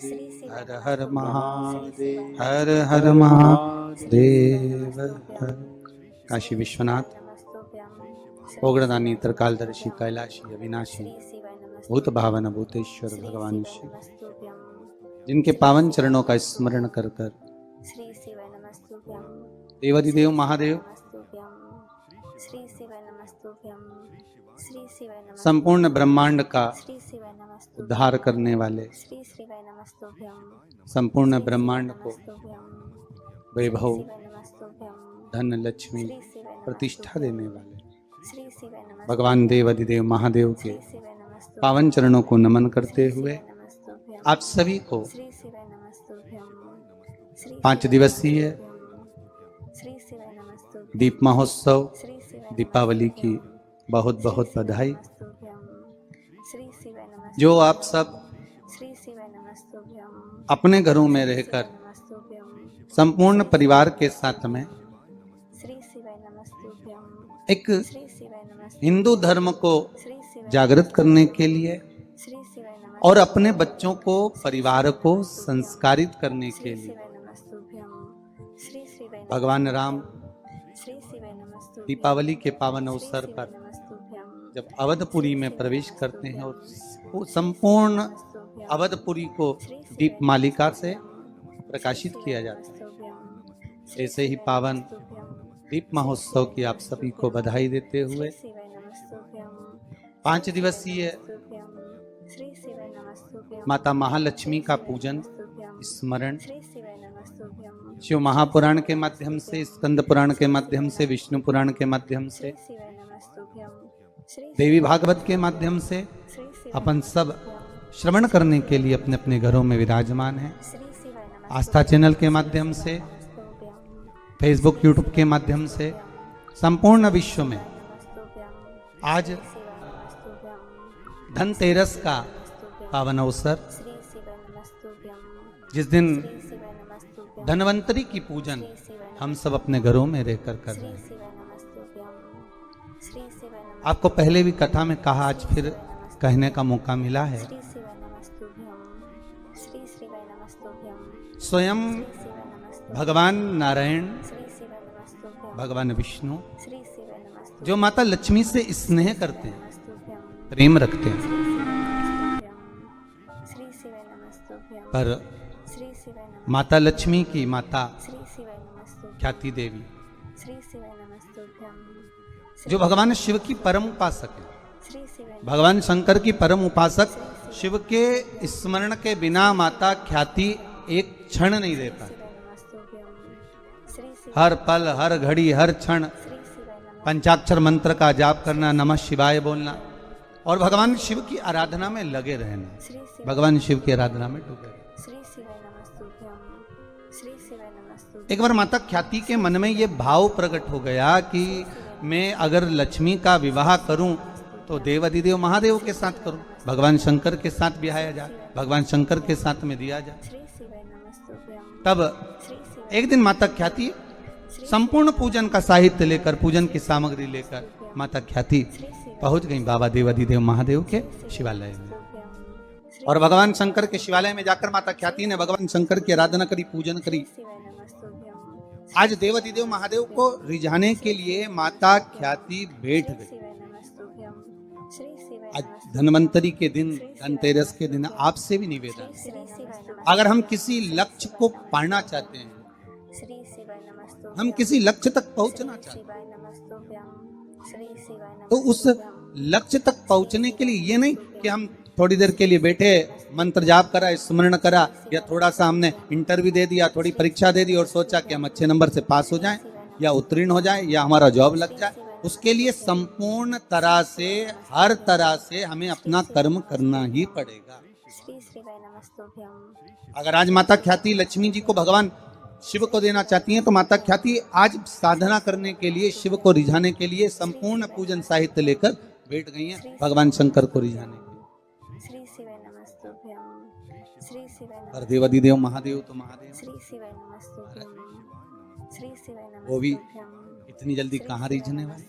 हर हर महादेव, हर हर महादेव। काशी विश्वनाथ, ओगड़दानी, त्रिकालदर्शी, कैलाशी, अविनाशी, भूत भावन भूतेश्वर भगवान शिव, जिनके पावन चरणों का स्मरण कर कर देवादिदेव महादेव संपूर्ण ब्रह्मांड का उद्धार करने वाले, संपूर्ण ब्रह्मांड को वैभव, धन, लक्ष्मी, प्रतिष्ठा देने वाले भगवान देवादिदेव महादेव के पावन चरणों को नमन करते हुए आप सभी को 5 दिवसीय दीप महोत्सव दीपावली की बहुत बहुत बधाई। जो आप सब अपने घरों में रहकर संपूर्ण परिवार के साथ में एक हिंदू धर्म को जागृत करने के लिए और अपने बच्चों को, परिवार को संस्कारित करने के लिए भगवान राम दीपावली के पावन अवसर पर जब अवधपुरी में प्रवेश करते हैं और संपूर्ण अवधपुरी को दीप मालिका से प्रकाशित किया जाता है, ऐसे ही पावन दीप महोत्सव की आप सभी को बधाई देते हुए 5 दिवसीय माता महालक्ष्मी का पूजन, स्मरण शिव महापुराण के माध्यम से, स्कंद पुराण के माध्यम से, विष्णु पुराण के माध्यम से, देवी भागवत के माध्यम से अपन सब श्रवण करने के लिए अपने अपने घरों में विराजमान हैं। आस्था चैनल के माध्यम से, फेसबुक, यूट्यूब के माध्यम से संपूर्ण विश्व में आज धनतेरस का पावन अवसर, जिस दिन धनवंतरी की पूजन हम सब अपने घरों में रहकर कर रहे हैं। आपको पहले भी कथा में कहा, आज फिर कहने का मौका मिला है। स्वयं भगवान नारायण, भगवान विष्णु जो माता लक्ष्मी से स्नेह करते हैं, प्रेम रखते हैं, पर माता लक्ष्मी की माता ख्याति देवी जो भगवान शिव की परम उपासक है, भगवान शंकर की परम उपासक, शिव के स्मरण के बिना माता ख्याति एक क्षण नहीं दे पाती। हर पल, हर घड़ी, हर क्षण पंचाक्षर मंत्र का जाप करना, नमः शिवाय बोलना और भगवान शिव की आराधना में लगे रहना, भगवान शिव की आराधना में डूबे रहना। एक बार माता ख्याति के मन में ये भाव प्रकट हो गया कि मैं अगर लक्ष्मी का विवाह करूं तो देवादिदेव महादेव के साथ करूं, भगवान शंकर के साथ ब्याया जाए, भगवान शंकर के साथ में दिया जाए। तब एक दिन माता ख्याति संपूर्ण पूजन का साहित्य लेकर, पूजन की सामग्री लेकर माता ख्याति पहुंच गई बाबा देवादिदेव महादेव के शिवालय में। और भगवान शंकर के शिवालय में जाकर माता ख्याति ने भगवान शंकर की आराधना करी, पूजन करी। आज देवादिदेव महादेव को रिझाने के लिए माता ख्याति बैठ गई। आज धनवंतरी के दिन, धनतेरस के दिन आपसे भी निवेदन, अगर हम किसी लक्ष्य को पाना चाहते हैं, हम किसी लक्ष्य तक पहुंचना चाहते हैं, तो उस लक्ष्य तक पहुंचने के लिए ये नहीं कि हम थोड़ी देर के लिए बैठे, मंत्र जाप करा, स्मरण करा, या थोड़ा सा हमने इंटरव्यू दे दिया, थोड़ी परीक्षा दे दी और सोचा कि हम अच्छे नंबर से पास हो जाएं या उत्तीर्ण हो जाएं या हमारा जॉब लग जाए। उसके लिए संपूर्ण तरह से, हर तरह से हमें अपना कर्म करना ही पड़ेगा। अगर आज माता ख्याति लक्ष्मी जी को भगवान शिव को देना चाहती हैं, तो माता ख्याति आज साधना करने के लिए, शिव को रिझाने के लिए संपूर्ण पूजन साहित्य लेकर बैठ गई हैं भगवान शंकर को रिझाने के लिए। और देवादिदेव महादेव तो महादेव, वो भी इतनी जल्दी कहाँ रिझने वाले।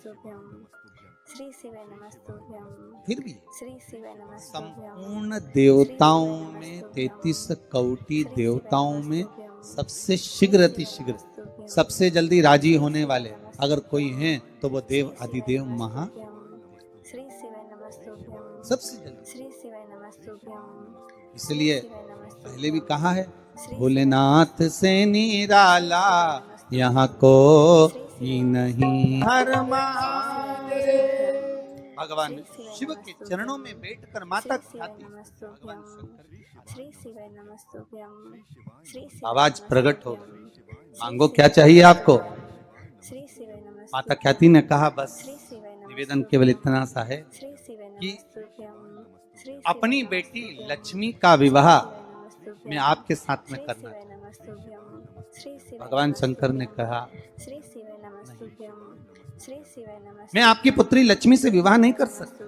श्री शिवाय नमस्तुभ्यं फिर भी श्री शिवाय नमस्तुभ्यं संपूर्ण देवताओं में 33 कोटि देवताओं में सबसे शीघ्र अति शीघ्र सबसे जल्दी राजी होने वाले अगर कोई हैं तो वो देव अधिदेव महा श्री शिवाय नमस्तुभ्यं सबसे जल्दी। श्री शिवाय नमस्तुभ्यं इसलिए पहले भी कहा है भोलेनाथ से निराला यहाँ को ही नहीं। हर महादेव। भगवान शिव के चरणों में बैठकर माता ख्याति भगवान शंकर की श्री शिवाय नमस्तुभ्यं श्री आवाज प्रकट हो गई। मांगो क्या चाहिए आपको। श्री शिवाय नमस्तुभ्यं माता ख्याति ने कहा बस श्री शिवाय निवेदन केवल इतना सा है श्री शिवाय कि नमस्तुभ्यं श्री अपनी बेटी लक्ष्मी का विवाह मैं आपके साथ में करना शिवाय नमस्तुभ्यं श्री शिवाय भगवान शंकर ने कहा श्री शिवाय नमस्तुभ्यं श्री शिवाय नमस्तुभ्यं मैं आपकी पुत्री लक्ष्मी से विवाह नहीं कर सकता।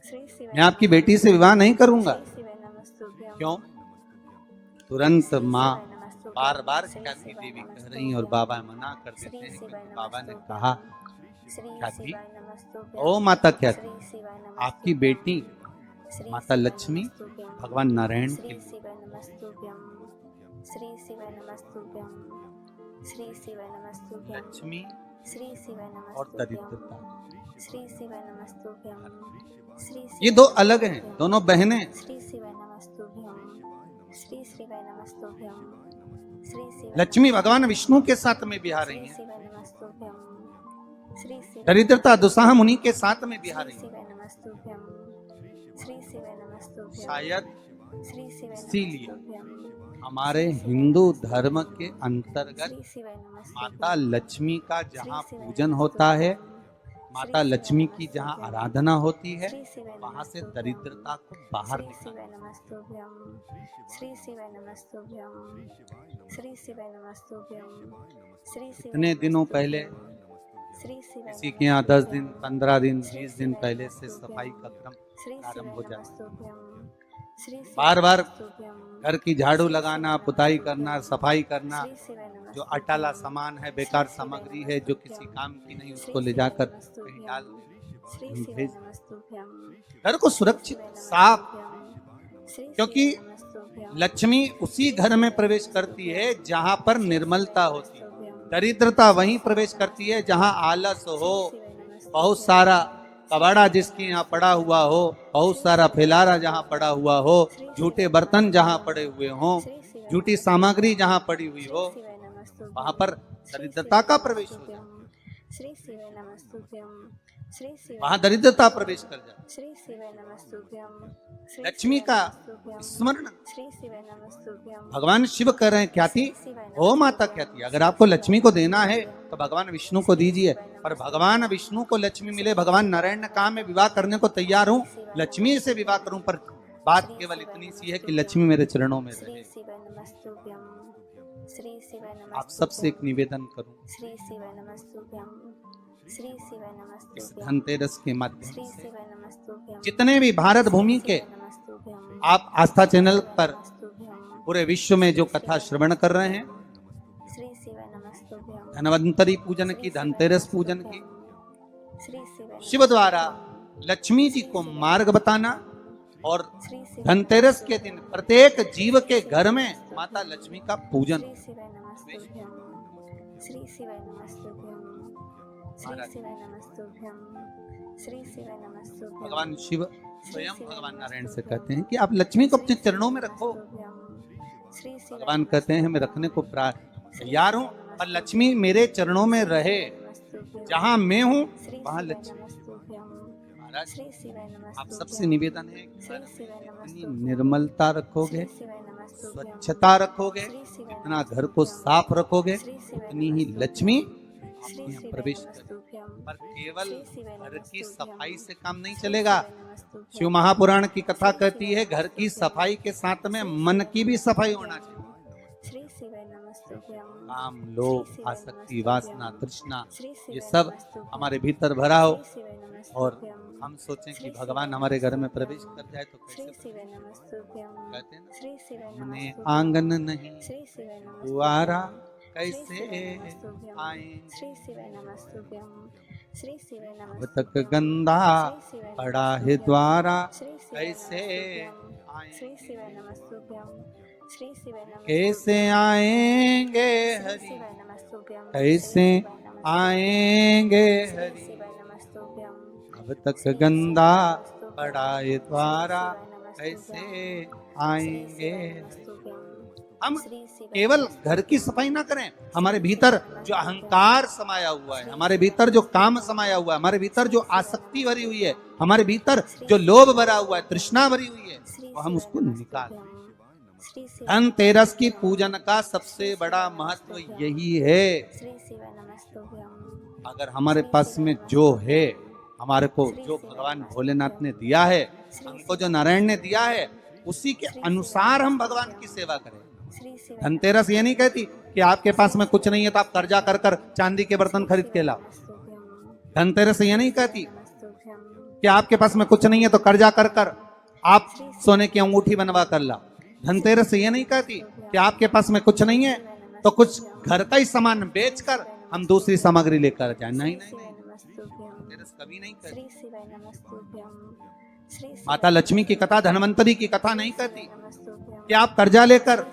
श्री शिवाय मैं आपकी बेटी से विवाह नहीं करूंगा। शिवाय नमस्तुभ्यं क्यों? तुरंत माँ बार बार ख्याति देवी कह रही और बाबा मना कर देते हैं क्योंकि बाबा ने कहा ख्याति ओ माता ख्याति आपकी बेटी माता लक्ष्मी भगवान नारायण की श्री शिवाय नमस्तुभ्यं श्री शिवाय नमस्तुभ्यं श्री शिवाय नमस्तुभ्यं लक्ष्मी श्री शिवाय और नमस्तुभ्यं दरिद्रता श्री शिवाय नमस्तुभ्यं श्री ये दो अलग हैं, दोनों बहनें। श्री शिवाय नमस्तुभ्यं श्री शिवाय नमस्तुभ्यं श्री शिवाय लक्ष्मी भगवान विष्णु के साथ में बिहार रही हैं, शिवाय नमस्तुभ्यं श्री शिवाय दरिद्रता दुसाह मुनि के साथ में बिहार रही हैं। शिवाय नमस्तुभ्यं श्री शिवाय नमस्तुभ्यं शायद श्री शिवाय इसीलिए नमस्तुभ्यं हमारे हिंदू धर्म के अंतर्गत श्री शिवाय नमस्तुभ्यं माता लक्ष्मी का जहाँ पूजन होता है, माता लक्ष्मी की जहाँ आराधना होती है, वहाँ से दरिद्रता को बाहर श्री निकाल। शिवाय नमस्तुभ्यं श्री शिवाय नमस्तुभ्यं श्री शिवाय नमस्तुभ्यं श्री शिवाय इतने दिनों पहले श्री शिवाय किसी के यहाँ 10 दिन 15 दिन 20 दिन पहले से सफाई का क्रम श्री प्रारंभ हो जाता है। नमस्तुभ्यं श्री बार बार नमस्तुभ्यं घर की झाड़ू लगाना, पुताई करना, सफाई करना, श्री शिवाय नमस्तुभ्यं जो अटाला सामान है, बेकार सामग्री है, जो किसी काम की नहीं, उसको ले जाकर कहीं डाल श्री दें। शिवाय भेज नमस्तुभ्यं घर को सुरक्षित साफ, श्री क्योंकि शिवाय नमस्तुभ्यं लक्ष्मी उसी घर में प्रवेश करती है जहाँ पर निर्मलता होती है। दरिद्रता वहीं प्रवेश करती है जहाँ आलस हो, बहुत सारा कबाड़ा जिसके यहाँ पड़ा हुआ हो, बहुत सारा फैलारा जहाँ पड़ा हुआ हो, झूठे बर्तन जहाँ पड़े हुए हों, झूठी सामग्री जहाँ पड़ी हुई हो, वहां पर दरिद्रता का प्रवेश हो जाए, श्री शिवाय नमस्तुभ्यं श्री शिवाय वहां दरिद्रता प्रवेश कर जाए। श्री शिवाय नमस्तुभ्यं लक्ष्मी का स्मरण श्री शिवाय नमस्तुभ्यं भगवान शिव कह रहे हैं ख्याति ओ माता ख्याति अगर आपको लक्ष्मी को देना है तो भगवान विष्णु को दीजिए, पर भगवान विष्णु को लक्ष्मी मिले। भगवान नारायण ने कहा मैं विवाह करने को तैयार हूँ, लक्ष्मी से विवाह करूं, पर बात केवल इतनी सी है कि लक्ष्मी मेरे चरणों में रहे। श्री शिवाय नमस्तुभ्यं श्री शिवाय नमस्तुभ्यं आप सबसे एक निवेदन करूं, श्री शिवाय नमस्तुभ्यं श्री शिवाय इस नमस्तुभ्यं धनतेरस के माध्यम श्री से शिवाय नमस्तुभ्यं जितने भी भारत भूमि के नमस्तुभ्यं आप आस्था चैनल पर नमस्तुभ्यं पूरे विश्व में जो कथा श्रवण कर रहे हैं, श्री शिवाय नमस्तुभ्यं धनवंतरी पूजन की, धनतेरस पूजन की, श्री शिवाय शिव द्वारा लक्ष्मी जी को मार्ग बताना और श्री शिवाय धनतेरस के दिन प्रत्येक जीव के घर में माता लक्ष्मी का पूजन। श्री शिवाय नमस्तुभ्यं श्री शिवाय नमस्तुभ्यं श्री शिवाय नमस्तुभ्यं श्री शिवाय नमस्तुभ्यं भगवान शिव स्वयं भगवान नारायण से कहते हैं कि आप लक्ष्मी को अपने चरणों में रखो। श्री शिवाय भगवान कहते हैं मैं रखने को तैयार हूँ, पर लक्ष्मी मेरे चरणों में रहे, जहाँ मैं हूँ वहाँ लक्ष्मी। महाराज श्री शिवाय नमस्तुभ्यं आप सबसे निवेदन है कि श्री शिवाय इतनी नमस्तुभ्यं निर्मलता रखोगे, श्री शिवाय नमस्तुभ्यं स्वच्छता रखोगे, श्री शिवाय इतना घर को साफ रखोगे, श्री शिवाय उतनी ही लक्ष्मी श्री आपके यहाँ शिवाय प्रवेश करेगी। नमस्तुभ्यं पर केवल श्री शिवाय घर की नमस्तुभ्यं सफाई से काम नहीं चलेगा। नमस्तुभ्यं शिव महापुराण की कथा कहती है घर की सफाई के साथ में मन की भी सफाई होना चाहिए। श्री शिवाय नमस्तुभ्यं काम, लोभ, आसक्ति, वासना, तृष्णा, श्री ये शिवाय सब नमस्तुभ्यं हमारे भीतर भरा हो श्री शिवाय और नमस्तुभ्यं हम सोचें कि भगवान हमारे घर में प्रवेश कर जाए तो श्री कैसे शिवाय नमस्तुभ्यं कहते हैं ना, श्री शिवाय हमने नमस्तुभ्यं आंगन नहीं श्री शिवाय नमस्तुभ्यं द्वारा कैसे आएंगे। श्री शिवाय नमस्तुभ्यं श्री शिवाय अब नमस्तुभ्यं तक गंदा पड़ा है द्वारा कैसे श्री शिवाय नमस्तुभ्यं श्री शिवाय नमस्तुभ्यं कैसे आएंगे हरि शिवाय नमस्तुभ्यं कैसे आएंगे हरि। शिवाय नमस्तुभ्यं अब तक गंदा पड़ा है द्वारा कैसे आएंगे। हम केवल घर की सफाई ना करें, हमारे भीतर जो अहंकार समाया हुआ है, हमारे भीतर जो काम समाया हुआ है, हमारे भीतर जो आसक्ति भरी हुई है, हमारे भीतर जो लोभ भरा हुआ है, तृष्णा भरी हुई है, तो हम उसको निकाल। धनतेरस की पूजन का सबसे बड़ा महत्व यही है। अगर हमारे पास में जो है, हमारे को जो भगवान भोलेनाथ ने दिया है, हमको जो नारायण ने दिया है, उसी के अनुसार हम भगवान की सेवा करें। धनतेरस ये नहीं कहती कि आपके पास में कुछ नहीं है तो आप कर्जा कर कर चांदी के बर्तन खरीद के लाओ। धनतेरस ये नहीं कहती कि आपके पास में कुछ नहीं है तो कर्जा कर कर आप सोने की अंगूठी बनवा कर लाओ। धनतेरस ये नहीं कहती कि आपके पास में कुछ नहीं है तो कुछ घर का ही सामान बेच कर हम दूसरी सामग्री लेकर जाए। नहीं नहीं नहीं, धनतेरस कभी नहीं कहती। माता लक्ष्मी की कथा, धनवंतरी की कथा नहीं कहती कि आप कर्जा लेकर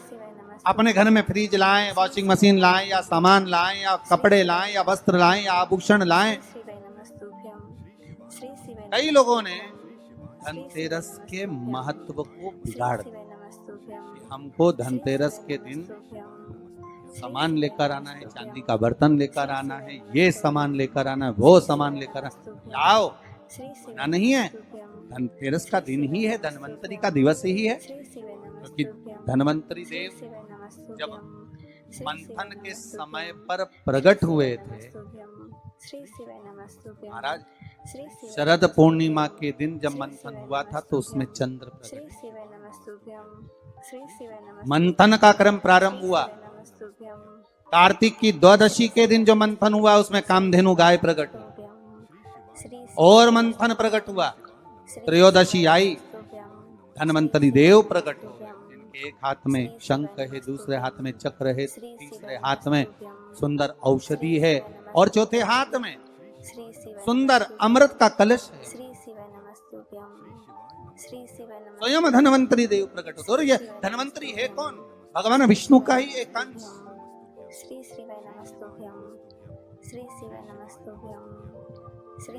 अपने घर में फ्रिज लाएं, वॉशिंग मशीन लाएं, या सामान लाएं, या कपड़े लाएं, या वस्त्र लाएं, या आभूषण लाएं। कई लोगों ने धनतेरस के महत्व को बिगाड़ दिया। हमको धनतेरस के दिन सामान लेकर आना है, चांदी का बर्तन लेकर आना है, ये सामान लेकर आना है, वो सामान लेकर आना, लाओ ना नहीं है। धनतेरस का दिन ही है, धनवंतरी का दिवस ही है, क्योंकि धनवंतरी देव जब मंथन के समय पर प्रकट हुए थे, महाराज शरद पूर्णिमा के दिन जब मंथन हुआ था तो उसमें चंद्र प्रकट। मंथन का क्रम प्रारंभ हुआ, कार्तिक की द्वादशी के दिन जो मंथन हुआ उसमें कामधेनु गाय प्रकट हुई और मंथन प्रकट हुआ। त्रयोदशी आई, धनवंतरी देव प्रकट हो गए, जिनके एक हाथ में शंख है, दूसरे हाथ में चक्र है, तीसरे हाथ में सुंदर औषधि है और चौथे हाथ में सुंदर अमृत का कलश है। स्वयं धनवंतरी देव प्रकट होते। और ये धनवंतरी है कौन? भगवान विष्णु का ही एक अंश।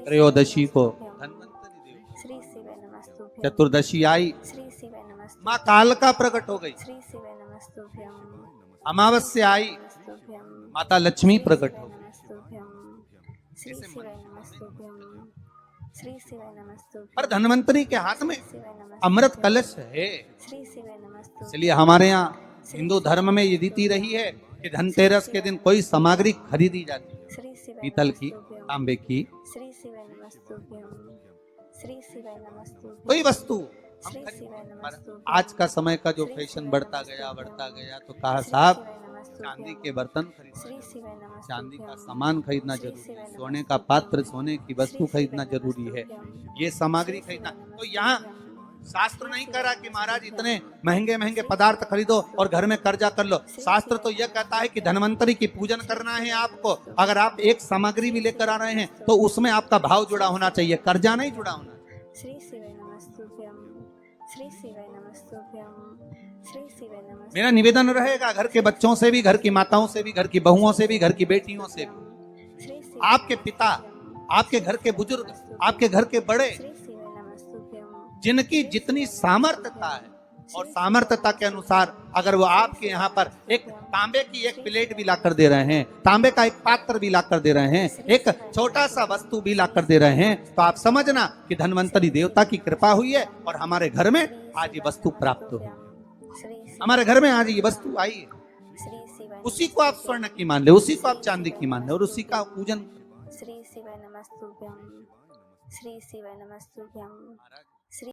त्रयोदशी को धनवंतरी देव, चतुर्दशी आई, माँ कालका प्रकट हो गई, अमावस्या आई, माता लक्ष्मी प्रकट हो गई। पर धनवंतरी के हाथ में अमृत कलश है। इसलिए हमारे यहाँ हिंदू धर्म में ये रीति रही है कि धनतेरस के दिन कोई सामग्री खरीदी जाती है, पीतल की, तांबे की, कोई वस्तु। आज का समय का जो फैशन बढ़ता गया तो कहा साहब चांदी के बर्तन खरीदना, चांदी का सामान खरीदना जरूरी है, सोने का पात्र, सोने की वस्तु खरीदना जरूरी है, ये सामग्री खरीदना। तो यहाँ शास्त्र नहीं कह रहा कि महाराज इतने महंगे महंगे पदार्थ खरीदो और घर में कर्जा कर लो। शास्त्र तो यह कहता है कि धनवंतरी की पूजन करना है आपको। अगर आप एक सामग्री भी लेकर आ रहे हैं तो उसमें आपका भाव जुड़ा होना चाहिए, कर्जा नहीं जुड़ा होना। मेरा निवेदन रहेगा घर के बच्चों से भी, घर की माताओं से भी, घर की बहुओं से भी, घर की बेटियों से भी, आपके पिता, आपके घर के बुजुर्ग, आपके घर के बड़े, जिनकी जितनी सामर्थ्यता है और सामर्थ्यता के अनुसार अगर वो आपके यहाँ पर एक तांबे की एक प्लेट भी लाकर दे रहे हैं, तांबे का एक पात्र भी लाकर दे रहे हैं, एक छोटा सा वस्तु भी लाकर दे रहे हैं, तो आप समझना कि धनवंतरी देवता की कृपा हुई है और हमारे घर में आज ये वस्तु प्राप्त हुई, हमारे घर में आज ये वस्तु आई है। उसी को आप स्वर्ण की मान ले, उसी को आप चांदी की मान ले और उसी का पूजन। श्री शिवाय नमस्तुभ्यं, श्री शिवाय नमस्तुभ्यं।